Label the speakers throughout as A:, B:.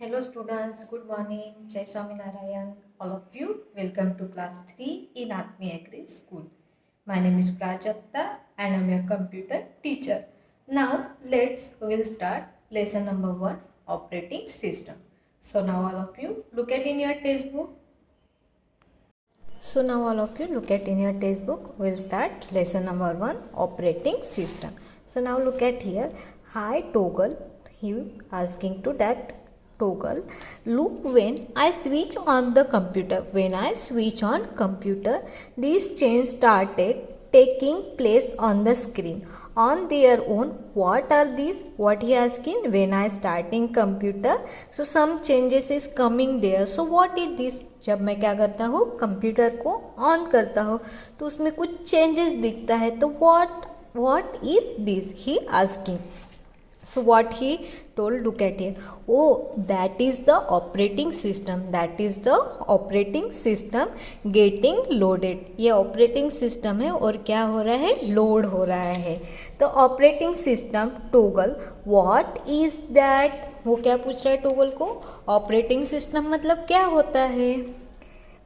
A: Hello students, good morning. Jai Swaminarayan. All of you, welcome to class 3 in Atmi Agri School. My name is Prajakta and I am your computer teacher. Now we'll start lesson number 1, operating system. So now all of you look at in your textbook. We'll start lesson number 1, operating system. So now look at here. Hi toggle, he asking to that toggle, look when I switch on the computer. When I switch on computer, this change started taking place on the screen on their own. What are these? What he asking? When I starting computer, so some changes is coming there. So what is this? जब मैं क्या करता हूँ, computer को on करता हूँ तो उसमें कुछ चेंजेस दिखता है. तो what is this? He asking. So what he told, look at here. Oh, that is the operating system. That is the operating system getting loaded. ये operating system है और क्या हो रहा है, लोड हो रहा है. तो operating system toggle, what is that? वो क्या पूछ रहा है टोगल को? ऑपरेटिंग सिस्टम मतलब क्या होता है?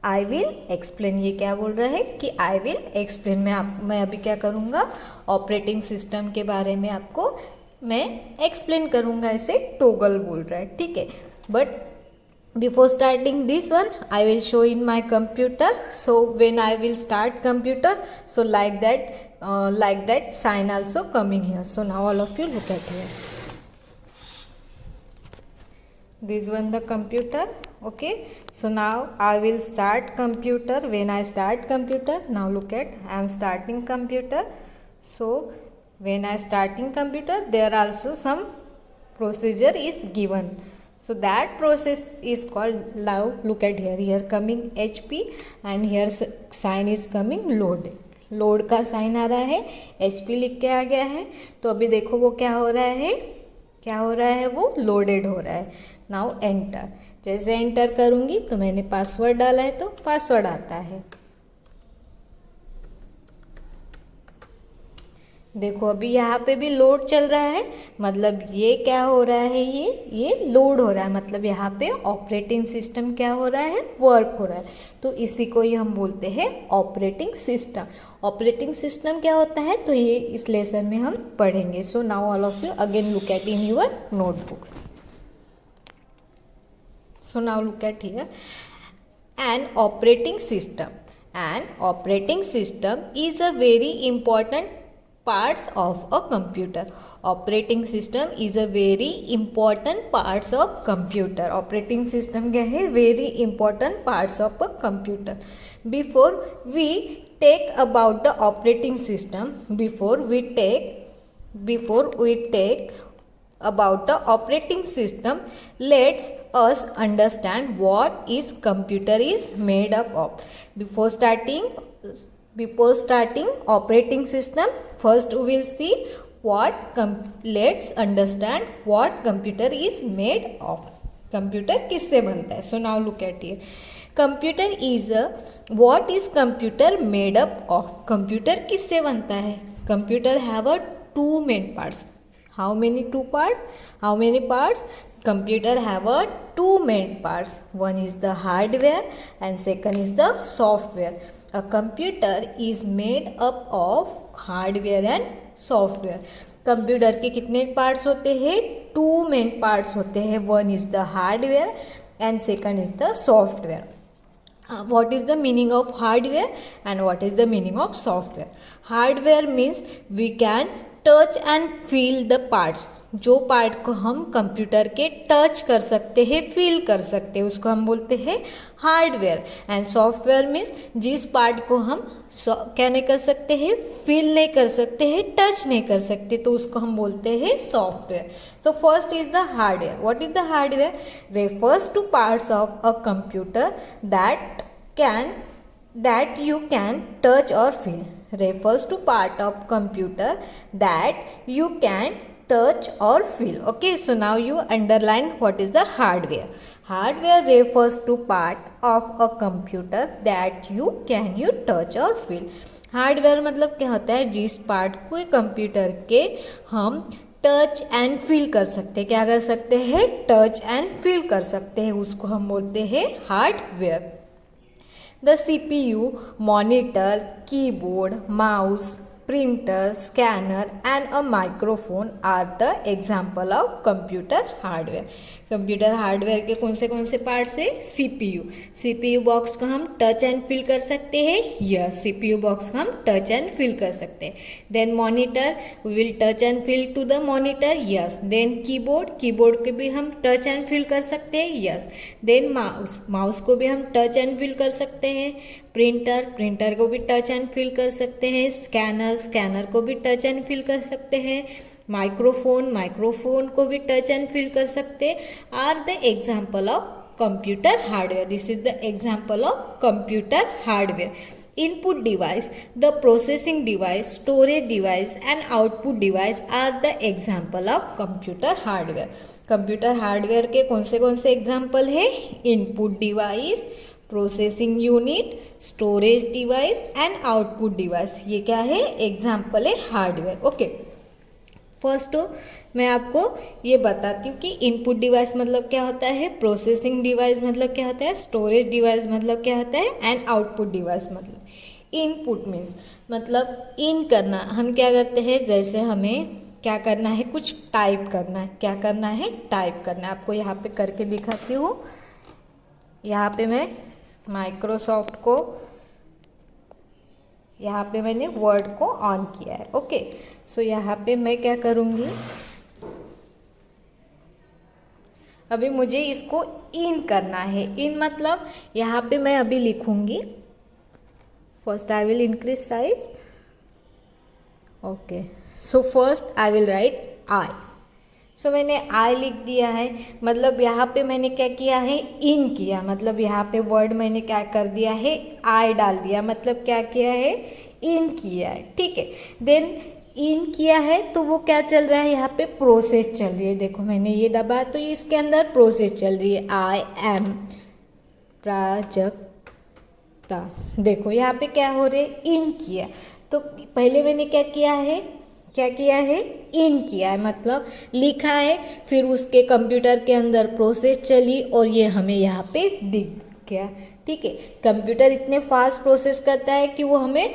A: I will explain. ये क्या बोल रहा है कि आई विल एक्सप्लेन. मैं अभी क्या करूँगा, ऑपरेटिंग सिस्टम के बारे में आपको मैं एक्सप्लेन करूँगा. ऐसे टोगल बोल रहा है, ठीक है. But before starting this one I will show in my computer. So when I will start computer, so like that sign also coming here. So now all of you look at here. This one the computer. Okay, so now I will start computer. When I start computer, now look at, I am starting computer. So when I starting computer, there also some procedure is given. So that process is called, now look at here coming HP and here sign is coming load. Load का sign आ रहा है, HP लिख के आ गया है. तो अभी देखो वो क्या हो रहा है, वो लोडेड हो रहा है. Now enter. जैसे एंटर करूँगी तो मैंने पासवर्ड डाला है तो पासवर्ड आता है. देखो अभी यहाँ पे भी लोड चल रहा है, मतलब ये क्या हो रहा है, ये लोड हो रहा है. मतलब यहाँ पे ऑपरेटिंग सिस्टम क्या हो रहा है, वर्क हो रहा है. तो इसी को ही हम बोलते हैं ऑपरेटिंग सिस्टम. ऑपरेटिंग सिस्टम क्या होता है, तो ये इस लेसन में हम पढ़ेंगे. सो now all of you again look at in your notebooks. So now look at here, an operating system. An operating system is a very important parts of a computer. Operating system is a very important parts of computer. Operating system क्या है, very important parts of a computer. Before we take about the operating system, before we take about the operating system, let's us understand what is computer is made up of. Before starting operating system, first we will see let's understand what computer is made of. computer किससे बनता है? So now look at here. Computer is what is computer made up of? computer किससे बनता है? computer have a two main parts. How many parts? Computer have a two main parts. One is the hardware and second is the software. A computer is made up of hardware and software. Computer के कितने parts होते हैं? To main parts होते हैं. One is the hardware and second is the software. What is the meaning of hardware and what is the meaning of software? Hardware means we can touch and feel the parts. जो part को हम computer के touch कर सकते हैं, feel कर सकते हैं, उसको हम बोलते हैं हार्डवेयर. एंड सॉफ्टवेयर मीन्स जिस पार्ट को हम क्या नहीं कर सकते हैं, फील नहीं कर सकते हैं, टच नहीं कर सकते, तो उसको हम बोलते हैं सॉफ्टवेयर. तो first is the hardware. What is the hardware? Refers two parts of a computer that you can touch or feel. Refers to part of computer that you can touch or feel. Okay, so now you underline what is the hardware. Hardware refers to part of a computer that you touch or feel. Hardware मतलब क्या होता है, जिस part को computer के हम touch and feel कर सकते हैं। क्या कर सकते हैं? टच एंड फील कर सकते हैं, उसको हम बोलते हैं hardware. The CPU, monitor, keyboard, mouse, printer, scanner and a microphone are the example of computer hardware. Computer hardware के कौन से पार्ट्स है? CPU बॉक्स को हम टच एंड फील कर सकते हैं, यस CPU बॉक्स को हम टच एंड फील कर सकते हैं। Then monitor, we will touch and feel to the monitor, yes. Then keyboard को भी हम टच एंड फील कर सकते हैं, यस। देन माउस को भी हम टच एंड फील कर सकते हैं। प्रिंटर को भी टच एंड फील कर सकते हैं। स्कैनर को भी टच एंड फील कर सकते हैं। माइक्रोफोन को भी टच एंड फील कर सकते हैं। Are the example of computer hardware. This is the example of computer hardware. Input device, the processing device, storage device and output device are the example of computer hardware. Computer hardware के कौन से example है? Input device, processing unit, storage device and output device. ये क्या है? Example है hardware. Okay, first मैं आपको ये बताती हूँ कि इनपुट डिवाइस मतलब क्या होता है, प्रोसेसिंग डिवाइस मतलब क्या होता है, स्टोरेज डिवाइस मतलब क्या होता है एंड आउटपुट डिवाइस मतलब। इनपुट मीन्स मतलब इन करना। हम क्या करते हैं, जैसे हमें क्या करना है, कुछ टाइप करना है। क्या करना है? टाइप करना है। आपको यहाँ पे करके दिखाती हूँ। यहाँ पे मैं माइक्रोसॉफ्ट को, यहाँ पे मैंने वर्ड को ऑन किया है। ओके, सो यहाँ पे मैं क्या करूँगी, अभी मुझे इसको इन करना है। इन मतलब यहाँ पे मैं अभी लिखूँगी, first I will increase size. Okay, so first I will write I. So मैंने आई लिख दिया है, मतलब यहाँ पे मैंने क्या किया है, इन किया। मतलब यहाँ पे वर्ड मैंने क्या कर दिया है, आई डाल दिया। मतलब क्या किया है, इन किया है। ठीक है, देन इन किया है तो वो क्या चल रहा है, यहाँ पे प्रोसेस चल रही है। देखो मैंने ये दबा तो इसके अंदर प्रोसेस चल रही है। I am Prajakta. देखो यहाँ पे क्या हो रहा है, इन किया। तो पहले मैंने क्या किया है, इन किया है, मतलब लिखा है, फिर उसके कंप्यूटर के अंदर प्रोसेस चली और ये हमें यहाँ पे दिख गया। ठीक है, कंप्यूटर इतने फास्ट प्रोसेस करता है कि वो हमें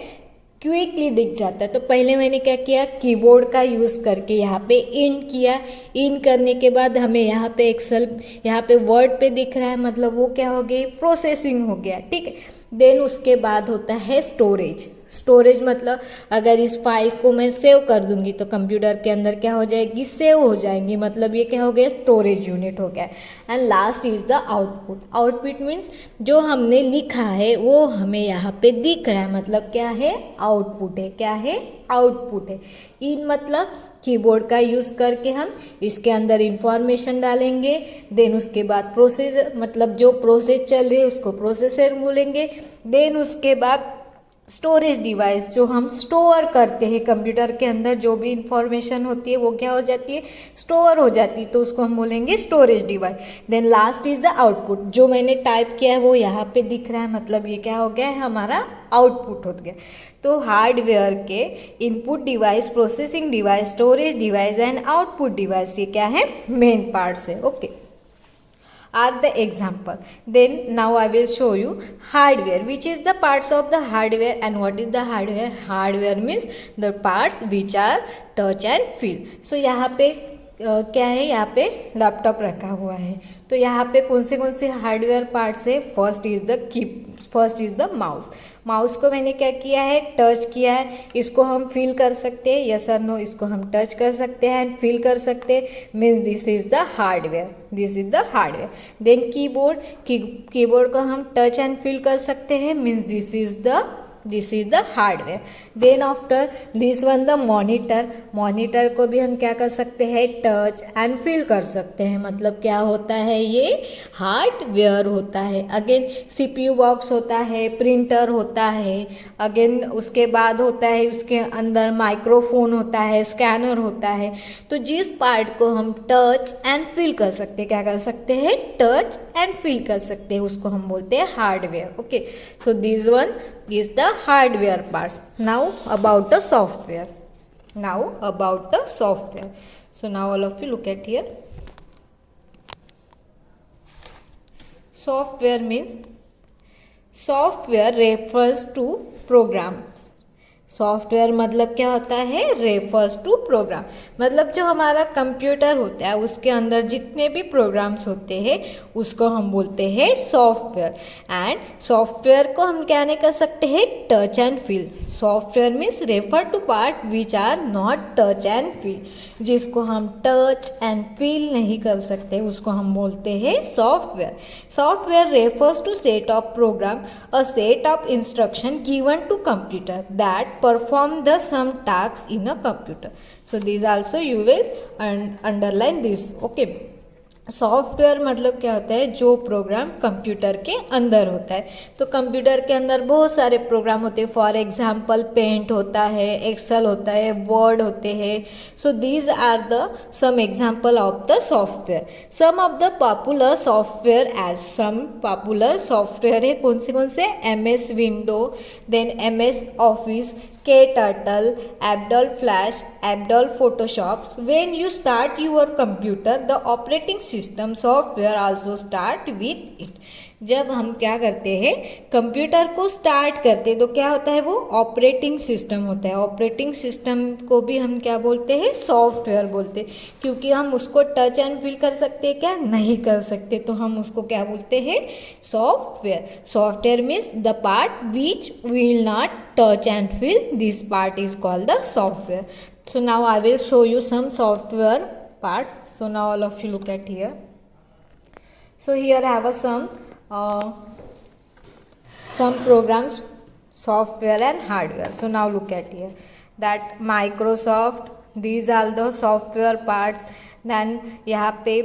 A: क्विकली दिख जाता है। तो पहले मैंने क्या किया, कीबोर्ड का यूज़ करके यहाँ पे इन किया। इन करने के बाद हमें यहाँ पे एक्सेल, यहाँ पे वर्ड पे दिख रहा है, मतलब वो क्या हो गई, प्रोसेसिंग हो गया। ठीक है, देन उसके बाद होता है स्टोरेज मतलब अगर इस फाइल को मैं सेव कर दूंगी तो कंप्यूटर के अंदर क्या हो जाएगी, सेव हो जाएंगी। मतलब ये क्या हो गया, स्टोरेज यूनिट हो गया। And last is the output means जो हमने लिखा है वो हमें यहाँ पे दिख रहा है, मतलब क्या है, आउटपुट है। क्या है, आउटपुट है। इन मतलब कीबोर्ड का यूज़ करके हम इसके अंदर इंफॉर्मेशन डालेंगे। देन उसके बाद प्रोसेसर, मतलब जो प्रोसेस चल रही है उसको प्रोसेसर बोलेंगे। देन उसके बाद स्टोरेज डिवाइस, जो हम स्टोर करते हैं कंप्यूटर के अंदर जो भी इंफॉर्मेशन होती है वो क्या हो जाती है, स्टोर हो जाती है, तो उसको हम बोलेंगे storage device. Then last is the output, जो मैंने टाइप किया है वो यहाँ पे दिख रहा है, मतलब ये क्या हो गया है, हमारा आउटपुट हो गया। तो हार्डवेयर के input device, processing device, storage device and output device, ये क्या है, मेन पार्ट्स है। Okay, are the example. Then now I will show you hardware, which is the parts of the hardware. And what is the hardware? Hardware means the parts which are touch and feel. So यहाँ पे क्या है, यहाँ पे laptop रखा हुआ है। तो यहाँ पे कौन से हार्डवेयर पार्ट्स है, फर्स्ट इज द माउस को मैंने क्या किया है, टच किया है। इसको हम फील कर सकते हैं, यस और नो, इसको हम टच कर सकते हैं एंड फील कर सकते हैं, means this is the hardware. Then keyboard को हम टच एंड फील कर सकते हैं, means this is the hardware. Then after this one the monitor को भी हम क्या कर सकते हैं, टच एंड फील कर सकते हैं, मतलब क्या होता है, ये हार्डवेयर होता है। अगेन CPU बॉक्स होता है, प्रिंटर होता है, अगेन उसके बाद होता है उसके अंदर माइक्रोफोन होता है, स्कैनर होता है। तो जिस पार्ट को हम टच एंड फील कर सकते हैं, क्या कर सकते हैं, टच एंड फील कर सकते हैं, उसको हम बोलते हैं hardware. Okay, so this one is the hardware parts. Now about the software. So now all of you look at here. Software means software refers to program. Software मतलब क्या होता है, रेफर्स टू प्रोग्राम, मतलब जो हमारा computer होता है उसके अंदर जितने भी प्रोग्राम्स होते हैं उसको हम बोलते हैं सॉफ्टवेयर. एंड सॉफ्टवेयर को हम क्या नहीं कर सकते हैं, touch and feel. Software means refer to part which are not touch and feel. जिसको हम टच एंड फील नहीं कर सकते उसको हम बोलते हैं software. Software refers to set of program, a set of instruction given to computer that perform the some tasks in a computer. So these also you will underline this. Okay. Software मतलब क्या होता है, जो program computer के अंदर होता है. तो कंप्यूटर के अंदर बहुत सारे प्रोग्राम होते हैं. फॉर एग्जांपल पेंट होता है, एक्सेल होता है, वर्ड होते हैं. So these are the some example of the software. Some of the popular software as some popular software है कौन से, MS window, then MS office, KTurtle, Abdol Flash, Abdol Photoshop. When you start your computer, the operating system software also start with it. जब हम क्या करते हैं, computer को start करते हैं तो क्या होता है, वो ऑपरेटिंग सिस्टम होता है. ऑपरेटिंग सिस्टम को भी हम क्या बोलते हैं, सॉफ्टवेयर बोलते हैं. क्योंकि हम उसको टच एंड फील कर सकते हैं क्या, नहीं कर सकते, तो हम उसको क्या बोलते हैं, software. Software means the part which will not touch and feel, this part is called the software. So now I will show you some software parts. So now all of you look at here. So here I have some programs, software and hardware. So now look at here, that Microsoft, these are the software parts. Then यहाँ पे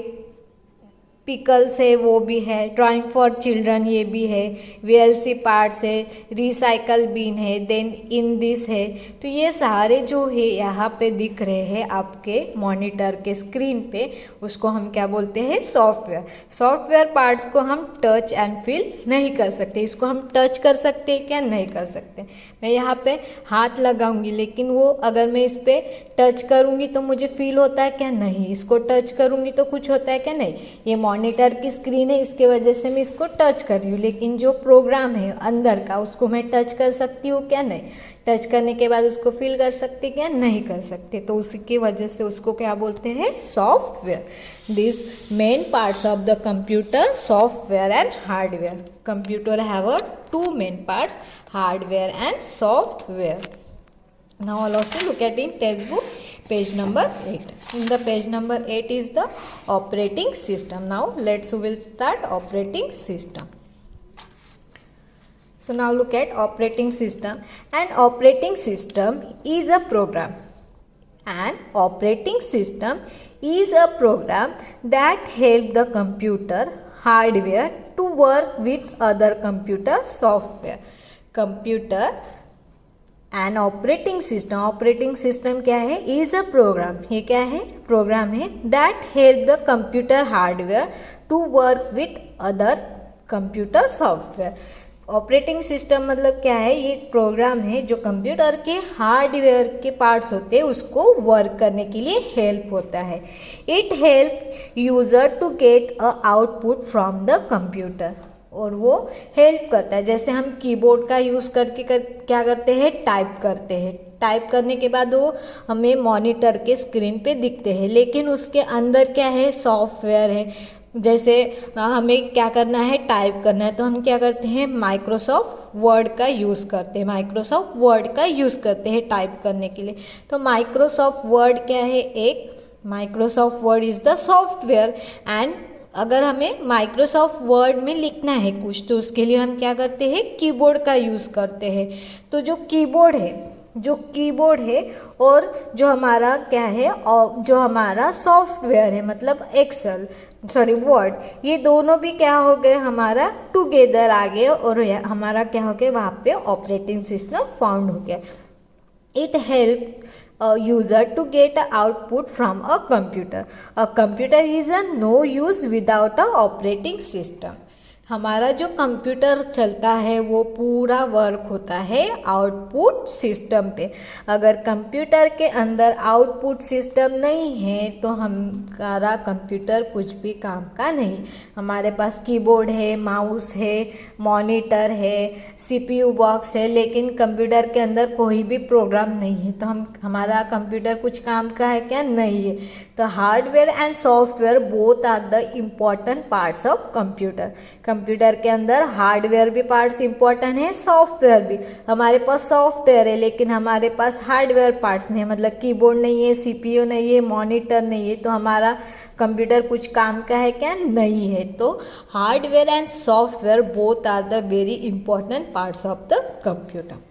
A: pickles है वो भी है, drawing for children ये भी है, VLC parts है, रिसाइकल बिन है, देन इन दिस है. तो ये सारे जो है यहाँ पे दिख रहे हैं आपके मॉनिटर के स्क्रीन पे, उसको हम क्या बोलते हैं, सॉफ्टवेयर. सॉफ्टवेयर पार्ट्स को हम टच एंड फील नहीं कर सकते. इसको हम टच कर सकते हैं क्या, नहीं कर सकते. मैं यहाँ पे हाथ लगाऊंगी लेकिन वो अगर मैं इस पर टच करूँगी तो मुझे फील होता है क्या, नहीं. इसको टच करूँगी तो कुछ होता है क्या, नहीं. ये मॉनिटर की स्क्रीन है, इसके वजह से मैं इसको टच कर रही हूँ, लेकिन जो प्रोग्राम है अंदर का उसको मैं टच कर सकती हूँ क्या, नहीं. टच करने के बाद उसको फील कर सकते क्या, नहीं कर सकते. तो उसकी वजह से उसको क्या बोलते हैं, software. This main parts of the computer, software and hardware. Computer have two main parts, hardware and software. Now all of you look at in textbook page number 8. In the page number 8 is the operating system. Now we'll start operating system. So now look at operating system. An operating system is a program. An operating system is a program that help the computer hardware to work with other computer software. Computer an operating system क्या है, is a programme. ये क्या है, program है. That help the computer hardware to work with other computer software. Operating system मतलब क्या है, ये एक प्रोग्राम है जो कंप्यूटर के हार्डवेयर के पार्ट्स होते हैं उसको वर्क करने के लिए हेल्प होता है. It help user to get a output from the computer. और वो हेल्प करता है. जैसे हम कीबोर्ड का यूज़ करके क्या करते हैं, टाइप करते हैं. टाइप करने के बाद वो हमें मॉनिटर के स्क्रीन पे दिखते हैं, लेकिन उसके अंदर क्या है, सॉफ्टवेयर है. जैसे हमें क्या करना है, टाइप करना है, तो हम क्या करते हैं, माइक्रोसॉफ्ट वर्ड का यूज़ करते हैं टाइप करने के लिए. तो माइक्रोसॉफ्ट वर्ड क्या है, एक Microsoft word is the software. And अगर हमें माइक्रोसॉफ्ट वर्ड में लिखना है कुछ, तो उसके लिए हम क्या करते हैं, कीबोर्ड का यूज़ करते हैं. तो जो कीबोर्ड है और जो हमारा क्या है, और जो हमारा सॉफ्टवेयर है मतलब वर्ड, ये दोनों भी क्या हो गए, हमारा टुगेदर आ गए और हमारा क्या हो गया, वहाँ पे ऑपरेटिंग सिस्टम फाउंड हो गया. It help a user to get a output from a computer. A computer is a no use without a operating system. हमारा जो कंप्यूटर चलता है वो पूरा वर्क होता है आउटपुट सिस्टम पे। अगर कंप्यूटर के अंदर आउटपुट सिस्टम नहीं है तो हमारा कंप्यूटर कुछ भी काम का नहीं। हमारे पास कीबोर्ड है, माउस है, मॉनिटर है, सीपीयू बॉक्स है, लेकिन कंप्यूटर के अंदर कोई भी प्रोग्राम नहीं है तो हमारा कंप्यूटर कुछ काम का है क्या? नहीं है। तो hardware and software both are the important parts of computer. Computer के अंदर हार्डवेयर भी पार्ट्स इंपॉर्टेंट है, सॉफ्टवेयर भी। हमारे पास सॉफ्टवेयर है लेकिन हमारे पास हार्डवेयर पार्ट्स नहीं है, मतलब कीबोर्ड नहीं है, सीपीयू नहीं है, मॉनिटर नहीं है, तो हमारा कंप्यूटर कुछ काम का है क्या? नहीं है। तो hardware and software both are the very important parts of the computer.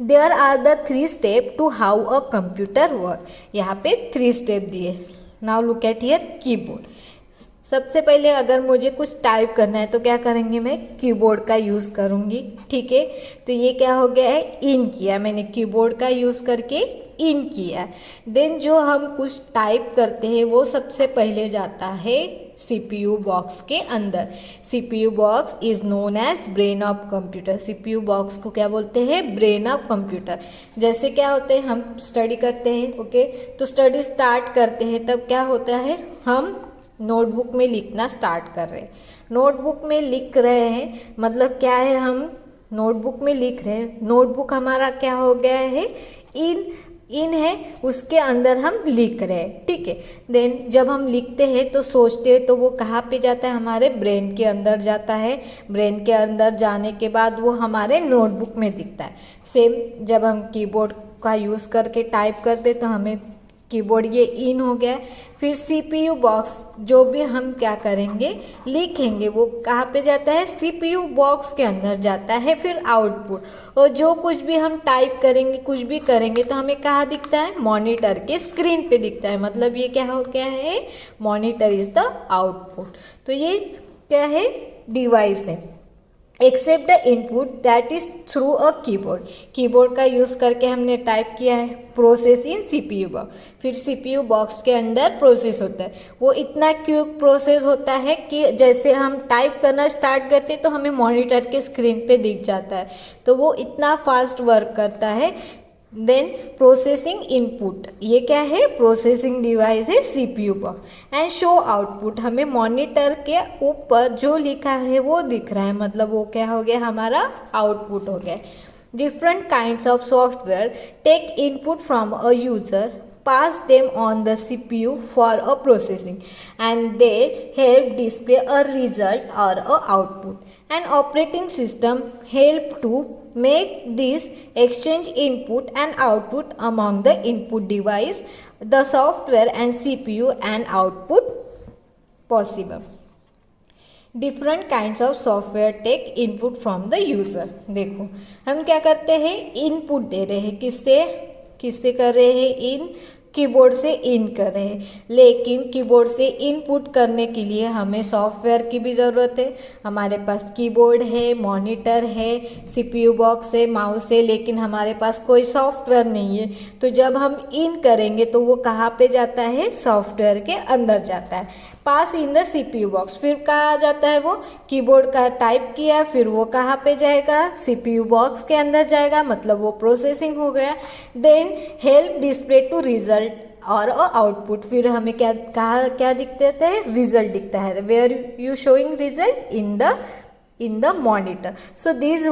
A: There are the 3 step to how a computer work. यहाँ पे 3 स्टेप दिए। Now look at here keyboard. सबसे पहले अगर मुझे कुछ टाइप करना है तो क्या करेंगे? मैं कीबोर्ड का यूज़ करूँगी, ठीक है। तो ये क्या हो गया है? इन किया मैंने, कीबोर्ड का यूज़ करके इन किया। देन जो हम कुछ टाइप करते हैं वो सबसे पहले जाता है सीपीयू बॉक्स के अंदर। CPU box is known as brain of computer. CPU box को क्या बोलते हैं? Brain of computer. जैसे क्या होते हैं, हम स्टडी करते हैं, ओके, तो स्टडी स्टार्ट करते हैं तब क्या होता है? हम नोटबुक में लिखना स्टार्ट कर रहे हैं। नोटबुक में लिख रहे हैं मतलब क्या है? हम नोटबुक में लिख रहे हैं। नोटबुक हमारा क्या हो गया है? इन है, उसके अंदर हम लिख रहे हैं, ठीक है। देन जब हम लिखते हैं तो सोचते हैं तो वो कहाँ पे जाता है? हमारे ब्रेन के अंदर जाता है। ब्रेन के अंदर जाने के बाद वो हमारे नोटबुक में दिखता है। सेम जब हम कीबोर्ड का यूज़ करके टाइप करते तो हमें कीबोर्ड ये इन हो गया। फिर सीपीयू बॉक्स जो भी हम क्या करेंगे? लिखेंगे, वो कहाँ पे जाता है? सीपीयू बॉक्स के अंदर जाता है। फिर आउटपुट, और जो कुछ भी हम टाइप करेंगे, कुछ भी करेंगे तो हमें कहाँ दिखता है? मॉनिटर के स्क्रीन पे दिखता है। मतलब ये क्या हो गया है? Monitor is the output. तो ये क्या है? डिवाइस है। Except the input that is through a keyboard. Keyboard का यूज़ करके हमने टाइप किया है। Process in CPU box. फिर सीपीयू बॉक्स के अंदर प्रोसेस होता है। वो इतना क्विक प्रोसेस होता है कि जैसे हम टाइप करना स्टार्ट करते तो हमें मॉनिटर के स्क्रीन पे दिख जाता है। तो वो इतना फास्ट वर्क करता है। देन प्रोसेसिंग इनपुट, ये क्या है? प्रोसेसिंग डिवाइस है CPU box. And show output, हमें मॉनिटर के ऊपर जो लिखा है वो दिख रहा है, मतलब वो क्या हो गया? हमारा आउटपुट हो गया। Different kinds of software take input from a user, pass them on the CPU for a processing, and they help display a result or a output. An operating system help to make this exchange input and output among the input device, the software and CPU and output possible. Different kinds of software take input from the user. देखो हम क्या करते हैं? Input दे रहे हैं। किससे कर रहे हैं? इन कीबोर्ड से इन कर रहे हैं। लेकिन कीबोर्ड से इनपुट करने के लिए हमें सॉफ्टवेयर की भी ज़रूरत है। हमारे पास कीबोर्ड है, मॉनिटर है, सीपीयू बॉक्स है, माउस है, लेकिन हमारे पास कोई सॉफ्टवेयर नहीं है। तो जब हम इन करेंगे तो वो कहाँ पे जाता है? सॉफ्टवेयर के अंदर जाता है। पास इन द सीपीयू बॉक्स, फिर कहाँ जाता है? वो कीबोर्ड का टाइप किया, फिर वो कहाँ पे जाएगा? सीपीयू बॉक्स के अंदर जाएगा, मतलब वो प्रोसेसिंग हो गया। Then help display to result और आउटपुट, फिर हमें क्या दिखता है? रिजल्ट दिखता है। Where you showing result? In the monitor. So this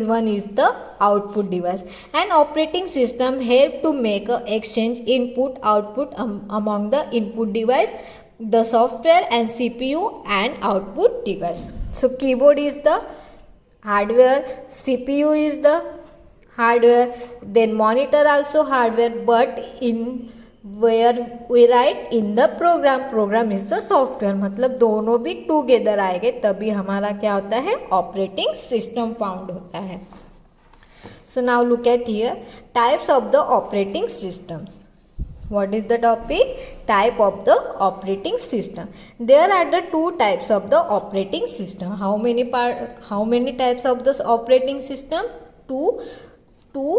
A: one is the output device. An operating system help to make a exchange input output among the input device, the software and CPU and output device. So keyboard is the hardware, CPU is the hardware, then monitor also hardware, but in where we write in the program is the software। मतलब दोनों भी together आएंगे तभी हमारा क्या होता है? Operating system found होता है। So now look at here types of the operating system. What is the topic? Type of the operating system. There are the 2 types of the operating system. How many types of the operating system? Two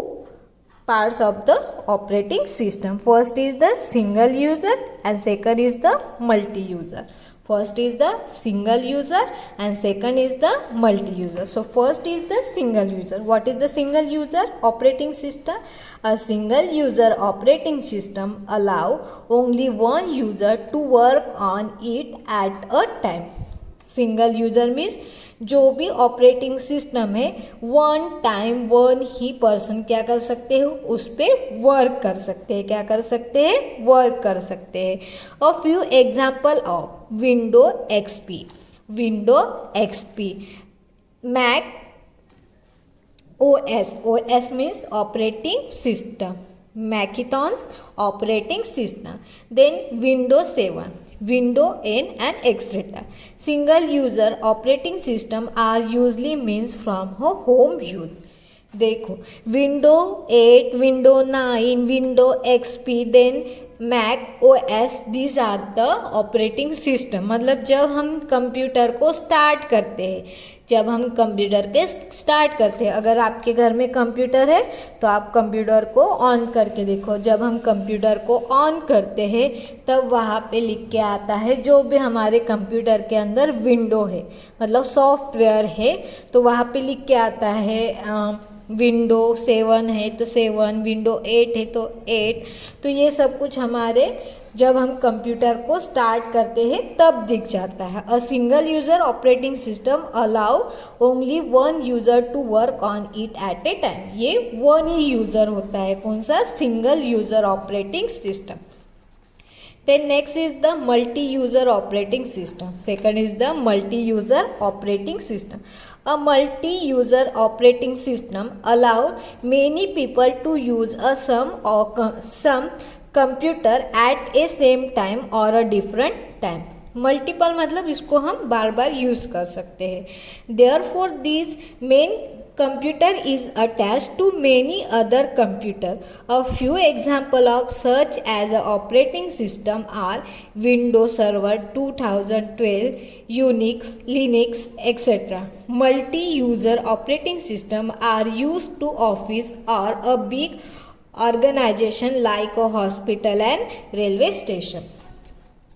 A: parts of the operating system. First is the single user and second is the multi-user. First is the single user and second is the multi-user. So first is the single user. What is the single user operating system? A single user operating system allow only one user to work on it at a time. Single user means जो भी operating system है one time one ही person क्या कर सकते हो उस पर work कर सकते हैं. क्या कर सकते हैं? वर्क कर सकते हैं. A few example of window XP. Window XP, Mac OS. OS means operating system. Macintosh operating system. Then Windows 7, Windows N and etc. Single user operating system are usually means from home use. देखो window 8, window 9, window XP, then Mac OS, these are the operating system. मतलब जब हम computer को start करते हैं, जब हम computer के स्टार्ट करते हैं, अगर आपके घर में कंप्यूटर है तो आप कंप्यूटर को ऑन करके देखो. जब हम कंप्यूटर को ऑन करते हैं तब वहाँ पे लिख के आता है जो भी हमारे कंप्यूटर के अंदर विंडो है मतलब सॉफ्टवेयर है तो वहाँ पे लिख के आता है विंडो 7 है तो 7, विंडो 8 है तो 8. तो ये सब कुछ हमारे जब हम कंप्यूटर को स्टार्ट करते हैं तब दिख जाता है. A single user operating system allow only one user to work on it at a time. ये वन ही यूज़र होता है. कौन सा? Single user operating system. Then next is the multi-user operating system. Second is the multi-user operating system. A multi-user operating system allowed many people to use some computer at a same time or a different time. Multiple मतलब इसको हम बार बार use कर सकते हैं. Therefore, these main computer is attached to many other computer. A few example of such as a operating system are Windows Server 2012, Unix, Linux, etc. Multi-user operating system are used to office or a big organization like a hospital and railway station.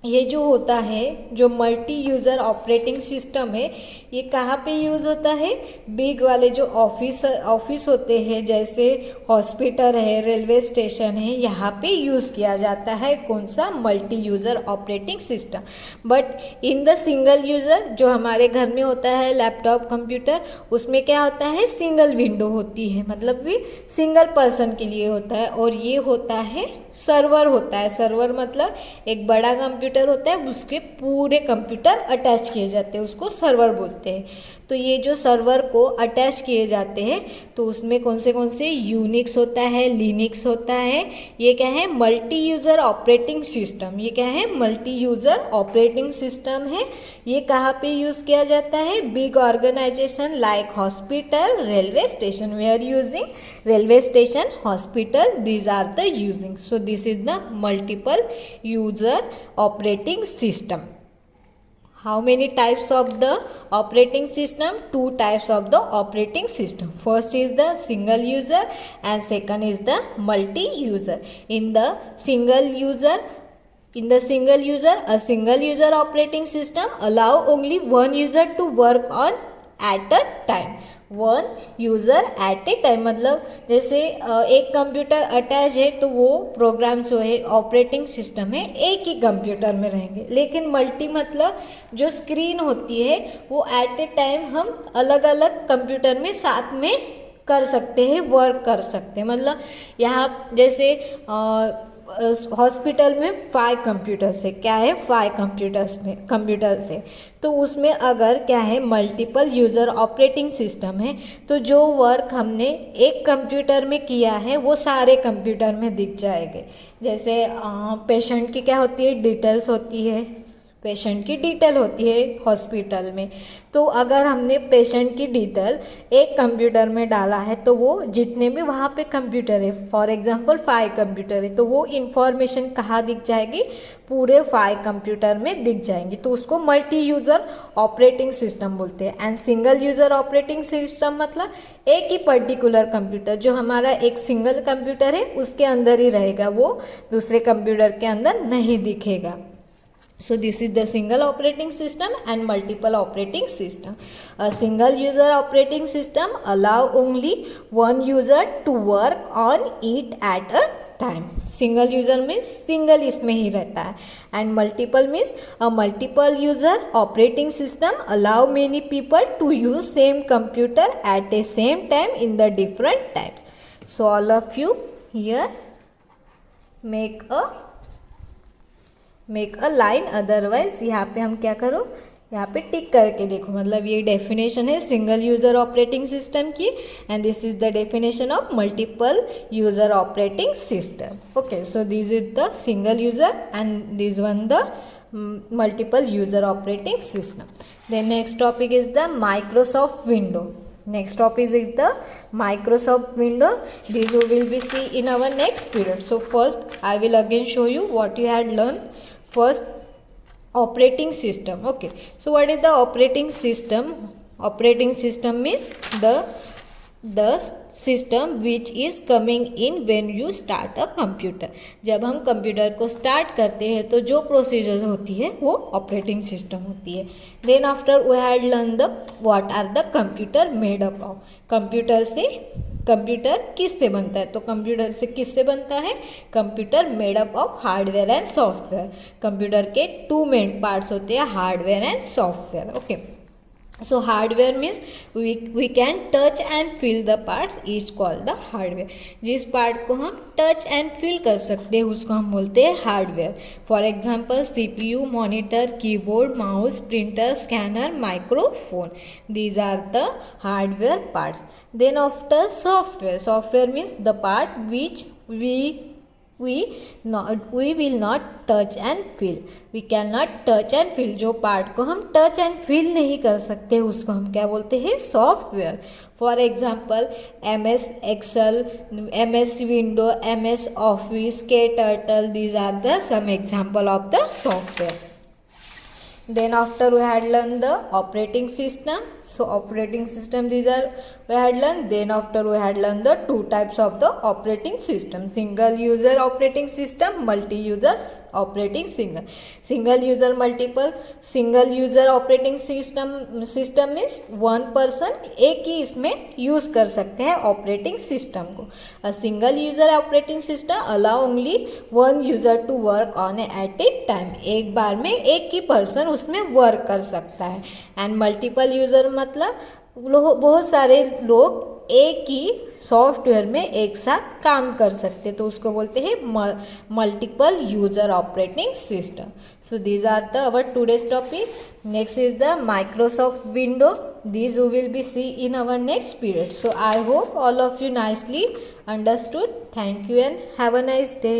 A: ये जो होता है जो multi user operating system है ये कहाँ पे use होता है? बिग वाले जो ऑफिस होते हैं जैसे हॉस्पिटल है, रेलवे स्टेशन है, यहाँ पे यूज़ किया जाता है. कौन सा? Multi user operating system. But in the single user जो हमारे घर में होता है लैपटॉप कंप्यूटर उसमें क्या होता है? सिंगल विंडो होती है मतलब भी सिंगल पर्सन के लिए होता है. और ये होता है सर्वर होता है. सर्वर मतलब एक बड़ा कंप्यूटर होता है उसके पूरे कंप्यूटर अटैच किए जाते हैं उसको सर्वर बोलते हैं. तो ये जो सर्वर को अटैच किए जाते हैं तो उसमें कौन से यूनिक्स होता है, लिनक्स होता है. ये क्या है? Multi user operating system. ये क्या है? मल्टी यूज़र ऑपरेटिंग सिस्टम है. ये कहाँ पे यूज़ किया जाता है? Big organisation like hospital, railway station. We are using railway station, hospital, these are the using. So this is the multiple user operating system. How many types of the operating system? 2 types of the operating system. First is the single user and second is the multi-user. In the single user, a single user operating system allow only one user to work on at a time. One user eight a time मतलब जैसे एक computer attach है तो वो programme जो है operating system है एक ही कंप्यूटर में रहेंगे. लेकिन मल्टी मतलब जो स्क्रीन होती है वो एट ए टाइम हम अलग अलग कंप्यूटर में साथ में कर सकते हैं, वर्क कर सकते हैं. मतलब यहाँ जैसे हॉस्पिटल में 5 कंप्यूटर्स है. क्या है? 5 कंप्यूटर्स है. तो उसमें अगर क्या है मल्टीपल यूज़र ऑपरेटिंग सिस्टम है तो जो वर्क हमने एक कंप्यूटर में किया है वो सारे कंप्यूटर में दिख जाएंगे. जैसे पेशेंट की क्या होती है? डिटेल्स होती है, पेशेंट की डिटेल होती है हॉस्पिटल में। तो अगर हमने पेशेंट की डिटेल एक कंप्यूटर में डाला है तो वो जितने भी वहाँ पे कंप्यूटर है, फॉर एग्जांपल 5 कंप्यूटर है, तो वो इन्फॉर्मेशन कहाँ दिख जाएगी, पूरे 5 कंप्यूटर में दिख जाएंगी। तो उसको मल्टी यूज़र ऑपरेटिंग सिस्टम बोलते हैं। And single user operating system मतलब एक ही पर्टिकुलर कंप्यूटर, जो हमारा एक सिंगल कंप्यूटर है उसके अंदर ही रहेगा, वो दूसरे कंप्यूटर के अंदर नहीं दिखेगा। So this is the single operating system and multiple operating system. A single user operating system allow only one user to work on it at a time. Single user means single इसमें ही रहता है, and multiple means a multiple user operating system allow many people to use same computer at a same time in the different types. So all of you here make a line, otherwise यहाँ पे हम क्या करो, यहाँ पे टिक करके देखो। मतलब ये डेफिनेशन है सिंगल यूज़र ऑपरेटिंग सिस्टम की, and this is the definition of multiple user operating system. Okay, so this is the single user and this one the multiple user operating system. Then next topic is the Microsoft window. Next topic is the Microsoft Windows. This we will be see in our next period. So first I will again show you what you had learned. First, operating system. Okay, so what is the operating system? Operating system means the system which is coming in when you start a computer. जब हम computer को start करते हैं तो जो procedure होती है वो ऑपरेटिंग सिस्टम होती है। Then after we had learn the what are the computer made up of. Computer किससे बनता है, तो कंप्यूटर से किससे बनता है, computer made up of hardware and software. Computer के 2 मेन पार्ट्स होते हैं, hardware and software. Okay, so hardware means we can touch and feel the parts is called the hardware. जिस पार्ट को हम टच एंड फील कर सकते हैं उसको हम बोलते हैं hardware. For example CPU, monitor, keyboard, mouse, printer, scanner, microphone, these are the hardware parts. Then after software means the part which we will not touch and feel. We cannot touch and feel. जो part को हम touch and feel नहीं कर सकते उसको हम क्या बोलते हैं, software. For example MS Excel, MS Window, MS Office, KTurtle, these are the some example of the software. Then after we had learned the operating system. So operating system, these are we had learned. Then after we had learned the 2 types of the operating system: single user operating system, multi user operating system. Single user multiple single user operating system means one person एक ही इसमें use कर सकते हैं operating system को। A single user operating system allow only one user to work on at a time. एक बार में एक ही person उसमें वर्क कर सकता है। एंड मल्टीपल यूजर मतलब बहुत सारे लोग एक ही सॉफ्टवेयर में एक साथ काम कर सकते हैं, तो उसको बोलते हैं multiple user operating system. So these are the our today's topic. Next is the Microsoft window. These we will be see in our next period. So I hope all of you nicely understood. Thank you and have a nice day.